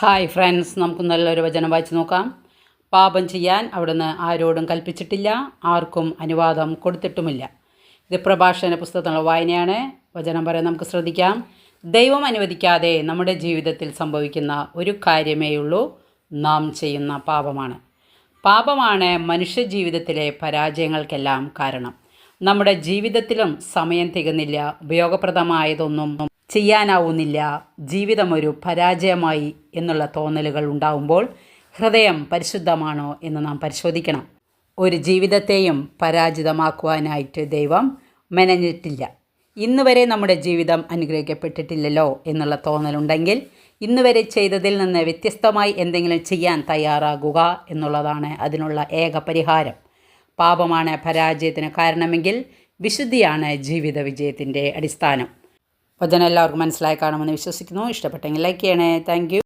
Hi friends, നമുക്ക് നല്ലൊരു വചനം വായിച്ച് നോക്കാം. പാപം ചെയ്യാൻ അവിടുന്ന് ആരോടും കൽപ്പിച്ചിട്ടില്ല, ആർക്കും അനുവാദം കൊടുത്തിട്ടുമില്ല. ഇത് പ്രഭാഷണ പുസ്തകത്തിലുള്ള വായനയാണ്. വചനം പറയാൻ നമുക്ക് ശ്രദ്ധിക്കാം. ദൈവം അനുവദിക്കാതെ നമ്മുടെ ജീവിതത്തിൽ സംഭവിക്കുന്ന ഒരു കാര്യമേയുള്ളൂ, നാം ചെയ്യുന്ന പാപമാണ്. പാപമാണ് മനുഷ്യ ജീവിതത്തിലെ പരാജയങ്ങൾക്കെല്ലാം കാരണം. നമ്മുടെ ജീവിതത്തിലും സമയം തികഞ്ഞില്ല, ഉപയോഗപ്രദമായതൊന്നും ചെയ്യാനാവുന്നില്ല, ജീവിതം ഒരു പരാജയമായി എന്നുള്ള തോന്നലുകൾ ഉണ്ടാവുമ്പോൾ ഹൃദയം പരിശുദ്ധമാണോ എന്ന് നാം പരിശോധിക്കണം. ഒരു ജീവിതത്തെയും പരാജിതമാക്കുവാനായിട്ട് ദൈവം മെനഞ്ഞിട്ടില്ല. ഇന്ന് വരെ നമ്മുടെ ജീവിതം അനുഗ്രഹിക്കപ്പെട്ടിട്ടില്ലല്ലോ എന്നുള്ള തോന്നലുണ്ടെങ്കിൽ ഇന്ന് വരെ ചെയ്തതിൽ നിന്ന് വ്യത്യസ്തമായി എന്തെങ്കിലും ചെയ്യാൻ തയ്യാറാകുക എന്നുള്ളതാണ് അതിനുള്ള ഏക പരിഹാരം. പാപമാണ് പരാജയത്തിന് കാരണമെങ്കിൽ വിശുദ്ധിയാണ് ജീവിത വിജയത്തിൻ്റെ അടിസ്ഥാനം. വചനം എല്ലാവർക്കും മനസ്സിലായി കാണുമെന്ന് വിശ്വസിക്കുന്നു. ഇഷ്ടപ്പെട്ടെങ്കിൽ ലൈക്ക് ചെയ്യണേ. Thank you.